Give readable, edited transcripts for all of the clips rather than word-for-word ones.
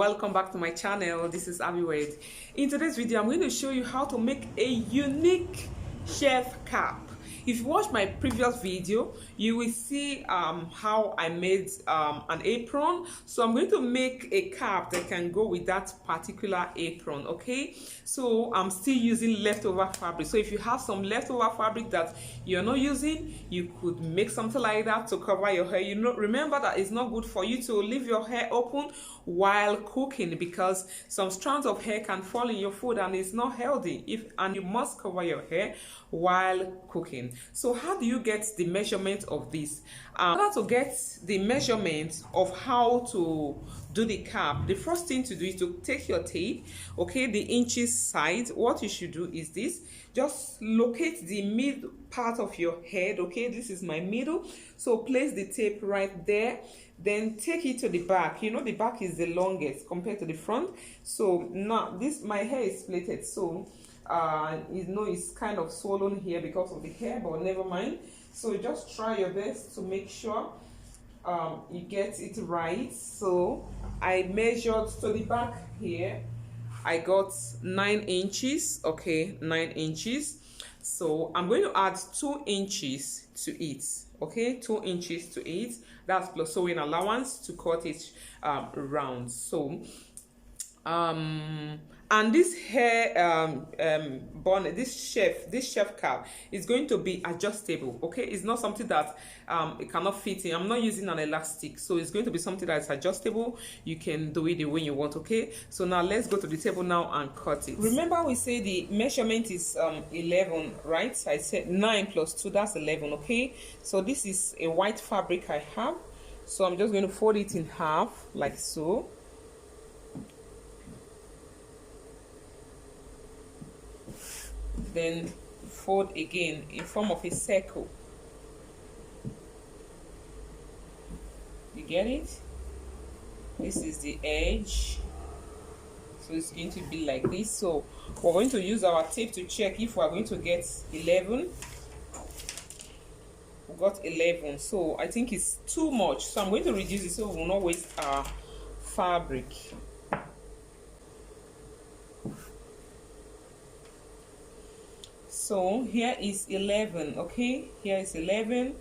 welcome back to my channel. This is Ahviworld. In today's video, I'm going to show you how to make a unique chef cap. If you watch my previous video, you will see how I made an apron. So I'm going to make a cap that can go with that particular apron. Okay, so I'm still using leftover fabric. So if you have some leftover fabric that you're not using, you could make something like that to cover your hair. You know, remember that it's not good for you to leave your hair open while cooking, because some strands of hair can fall in your food and it's not healthy. And you must cover your hair while cooking. So how do you get the measurement of this? In order to get the measurement of how to do the cap, the first thing to do is to take your tape, okay, the inches side. What you should do is this: just locate the mid part of your head. Okay, this is my middle, so place the tape right there. Then take it to the back. You know, the back is the longest compared to the front. So now my hair is plaited, so you know, it's kind of swollen here because of the hair, but never mind. So just try your best to make sure you get it right. So I measured to the back here. I got 9 inches. Okay, 9 inches. So I'm going to add 2 inches to it. Okay, 2 inches to it. That's plus sewing allowance to cut it round. So and this hair bonnet, this chef cap is going to be adjustable. Okay, it's not something that it cannot fit in. I'm not using an elastic, so it's going to be something that is adjustable. You can do it the way you want. Okay, so now let's go to the table now and cut it. Remember, we say the measurement is 11, right? I said 9 plus 2, that's 11. Okay, so this is a white fabric I have, so I'm just going to fold it in half like so. Then fold again in form of a circle. You get it? This is the edge, so it's going to be like this. So we're going to use our tape to check if we're going to get 11. We got 11, so I think it's too much, so I'm going to reduce it so we will not waste our fabric. So here is 11. Okay, here is 11.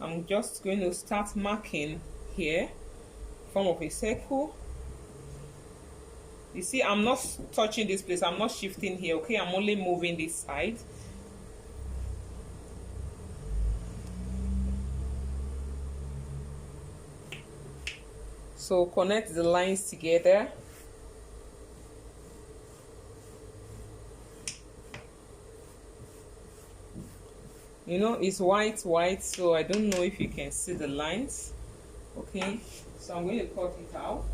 I'm just going to start marking here in form of a circle. You see, I'm not touching this place, I'm not shifting here. Okay, I'm only moving this side. So connect the lines together. You know, it's white, so I don't know if you can see the lines. Okay, so I'm going to cut it out.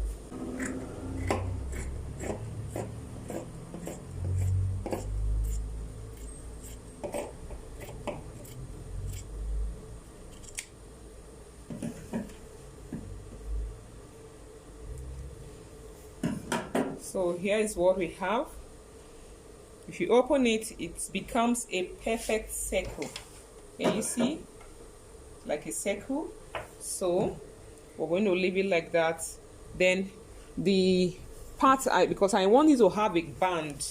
So here is what we have. If you open it, it becomes a perfect circle. Can you see? Like a circle. So we're going to leave it like that. Then the part, because I want it to have a band,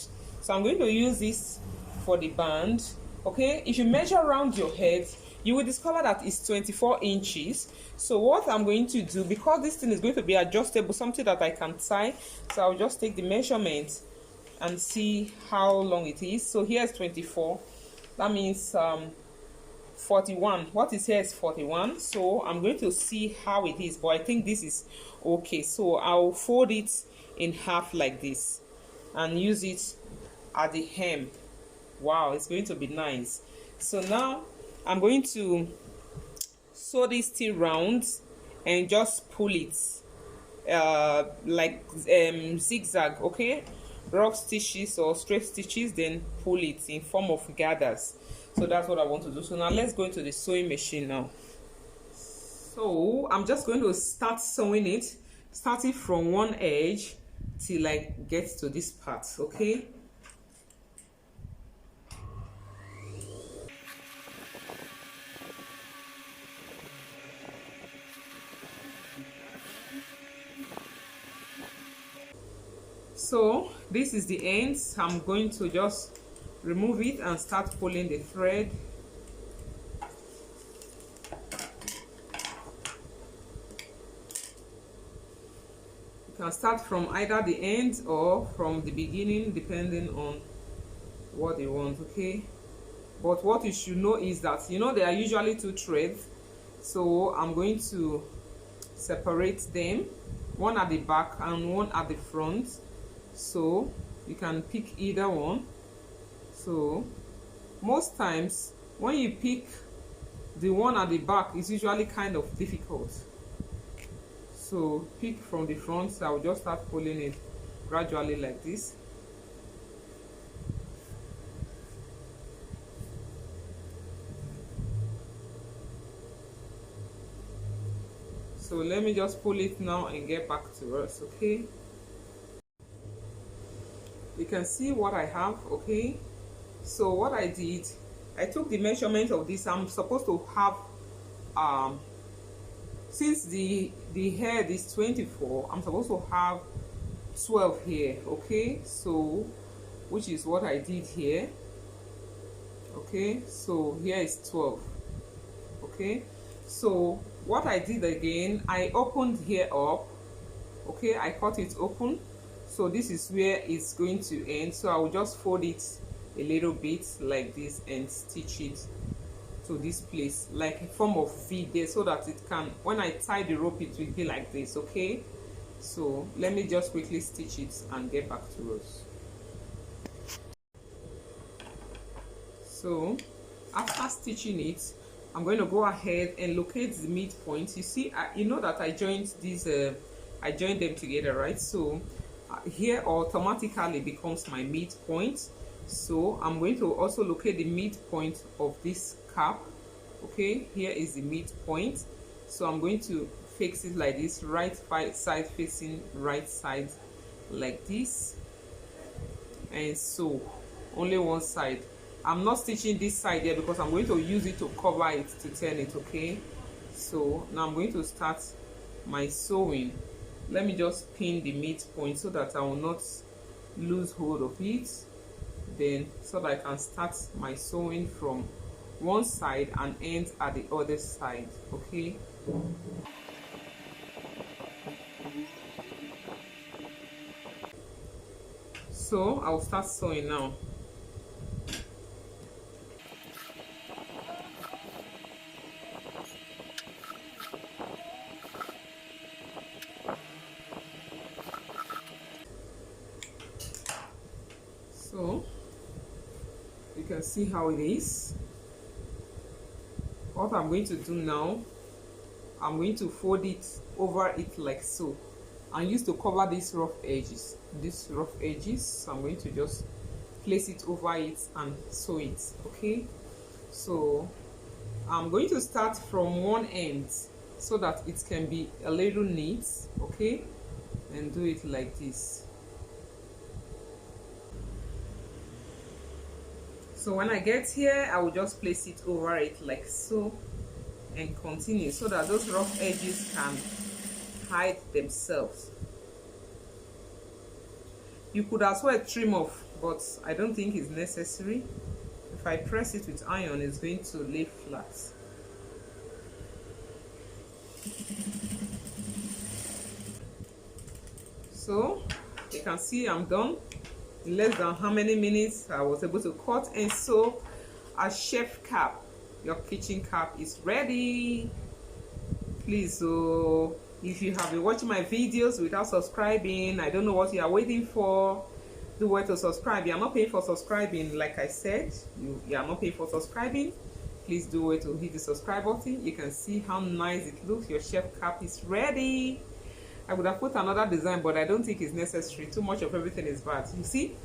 so I'm going to use this for the band. Okay, if you measure around your head, you will discover that it's 24 inches. So what I'm going to do, because this thing is going to be adjustable, something that I can tie, so I'll just take the measurement and see how long it is. So here's 24. That means 41. What is here is 41. So I'm going to see how it is, but I think this is okay. So I'll fold it in half like this and use it at the hem. Wow, it's going to be nice. So now I'm going to sew this thing round and just pull it like zigzag. Okay, rough stitches or straight stitches, then pull it in form of gathers. So that's what I want to do. So now let's go into the sewing machine now. So I'm just going to start sewing it, starting from one edge till I get to this part. Okay, So this is the ends. I'm going to just remove it and start pulling the thread. You can start from either the end or from the beginning, depending on what you want. Okay, but what you should know is that, you know, there are usually two threads, so I'm going to separate them, one at the back and one at the front, so you can pick either one. So most times when you pick the one at the back, it's usually kind of difficult, so pick from the front. So I'll just start pulling it gradually like this. So let me just pull it now and get back to us. Okay, you can see what I have. Okay, so what I did, I took the measurement of this. I'm supposed to have since the head is 24, I'm supposed to have 12 here. Okay, so which is what I did here. Okay, so here is 12. Okay, so what I did again, I opened here up. Okay, I cut it open, so this is where it's going to end. So I will just fold it a little bit like this and stitch it to this place like a form of V there, so that it can, when I tie the rope, it will be like this. Okay, so let me just quickly stitch it and get back to us. So after stitching it, I'm going to go ahead and locate the midpoint. You see, you know that I joined these I joined them together, right? So here automatically becomes my midpoint. So I'm going to also locate the midpoint of this cap. Okay, here is the midpoint. So I'm going to fix it like this, right side facing right side like this, and so only one side. I'm not stitching this side here because I'm going to use it to cover it, to turn it. Okay, so now I'm going to start my sewing. Let me just pin the midpoint so that I will not lose hold of it, then so that I can start my sewing from one side and end at the other side. Okay, so I'll start sewing now. So you can see how it is. What I'm going to do now, I'm going to fold it over it like so, and use to cover these rough edges. So I'm going to just place it over it and sew it. Okay, so I'm going to start from one end so that it can be a little neat. Okay, and do it like this. So when I get here, I will just place it over it like so and continue, so that those rough edges can hide themselves. You could as well trim off, but I don't think it's necessary. If I press it with iron, it's going to lay flat. So you can see I'm done. In less than how many minutes I was able to cut and sew a chef cap. Your kitchen cap is ready. Please, so if you have been watching my videos without subscribing, I don't know what you are waiting for. Do well to subscribe. You are not paying for subscribing, like I said. You are not paying for subscribing. Please do well to hit the subscribe button. You can see how nice it looks. Your chef cap is ready. I would have put another design, but I don't think it's necessary. Too much of everything is bad. You see,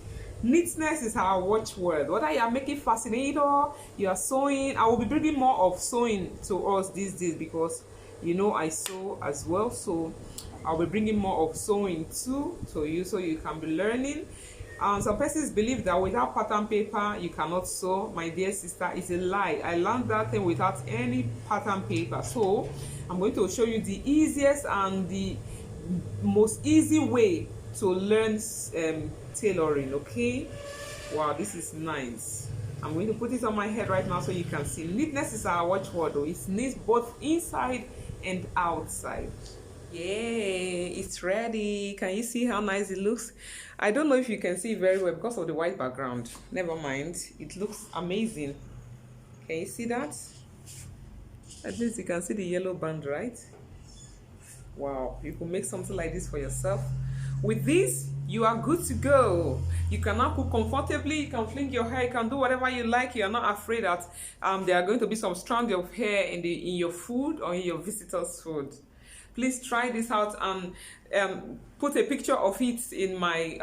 neatness is our watchword. Whether you are making fascinator, you are sewing, I will be bringing more of sewing to us these days, because you know I sew as well. So I'll be bringing more of sewing too to you, so you can be learning. Some persons believe that without pattern paper you cannot sew. My dear sister, it's a lie. I learned that thing without any pattern paper. So I'm going to show you the easiest and the most easy way to learn tailoring. Okay, wow, this is nice. I'm going to put it on my head right now so you can see. Neatness is our watchword though. It's neat both inside and outside. Yeah, it's ready. Can you see how nice it looks? I don't know if you can see it very well because of the white background. Never mind, it looks amazing. Can you see that? At least you can see the yellow band, right? Wow, you can make something like this for yourself. With this, you are good to go. You can now cook comfortably, you can fling your hair, you can do whatever you like. You're not afraid that there are going to be some strands of hair in your food or in your visitors' food. Please try this out and put a picture of it in my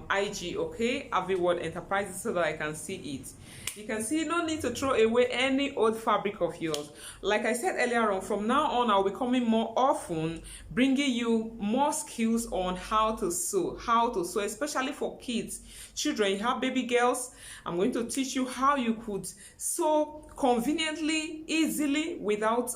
IG, okay? Ahviworld Enterprises, so that I can see it. You can see, no need to throw away any old fabric of yours. Like I said earlier on, from now on, I'll be coming more often, bringing you more skills on how to sew, especially for kids, children. You have baby girls. I'm going to teach you how you could sew conveniently, easily, without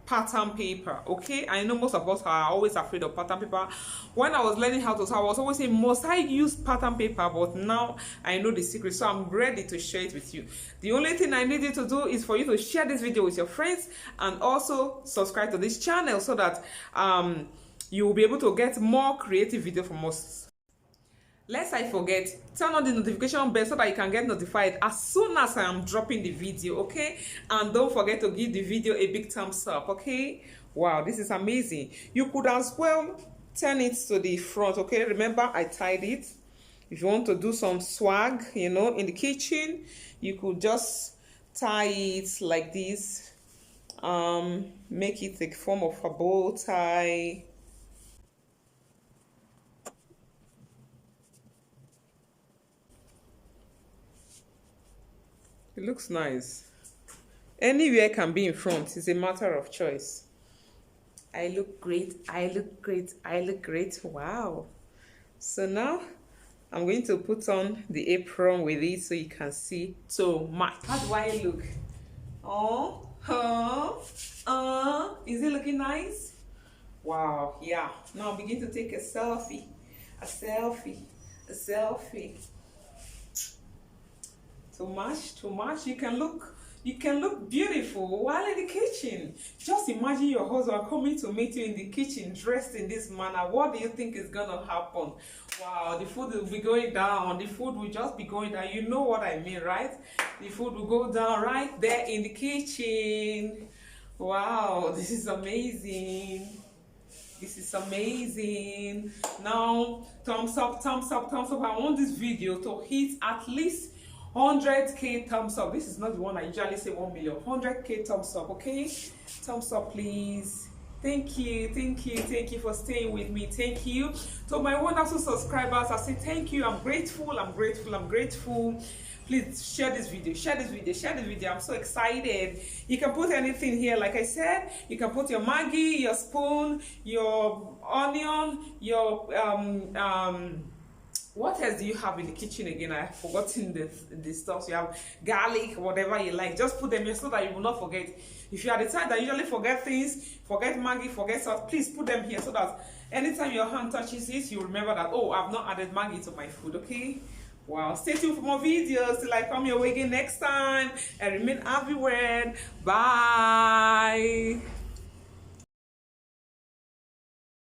pattern paper. Okay, I know most of us are always afraid of pattern paper. When I was learning how to sew, I was always saying, must I use pattern paper? But now I know the secret, so I'm ready to share it with you. The only thing I need you to do is for you to share this video with your friends and also subscribe to this channel so that you will be able to get more creative video from us. Lest I forget, turn on the notification bell so that you can get notified as soon as I am dropping the video, okay? And don't forget to give the video a big thumbs up, okay? Wow, this is amazing. You could as well turn it to the front, okay? Remember, I tied it. If you want to do some swag, you know, in the kitchen, you could just tie it like this. Make it a form of a bow tie. It looks nice. Anywhere can be in front. It's a matter of choice. I look great. I look great. I look great. Wow. So now I'm going to put on the apron with it so you can see so much. How do I look? Is it looking nice? Wow. Yeah. Now begin to take a selfie. A selfie. A selfie. Too much. You can look beautiful while in the kitchen. Just imagine your husband coming to meet you in the kitchen dressed in this manner. What do you think is gonna happen? Wow, the food will be going down. The food will just be going down. You know what I mean, right? The food will go down right there in the kitchen. Wow, this is amazing. This is amazing. Now, thumbs up, thumbs up, thumbs up. I want this video to hit at least 100k thumbs up. This is not the one I usually say 1 million. 100k thumbs up, okay? Thumbs up, please. Thank you for staying with me. Thank you to my wonderful subscribers. I say thank you. I'm grateful. Please share this video. I'm so excited. You can put anything here. Like I said, you can put your Maggi, your spoon, your onion, your what else do you have in the kitchen again? I've forgotten the stuff. So you have garlic, whatever you like. Just put them here so that you will not forget. If you are the type that usually forget things, forget Maggi, forget salt, please put them here so that anytime your hand touches it, you remember that, oh, I've not added Maggi to my food, okay? Wow, stay tuned for more videos till I come your way again next time. And remain Ahviworld. Bye.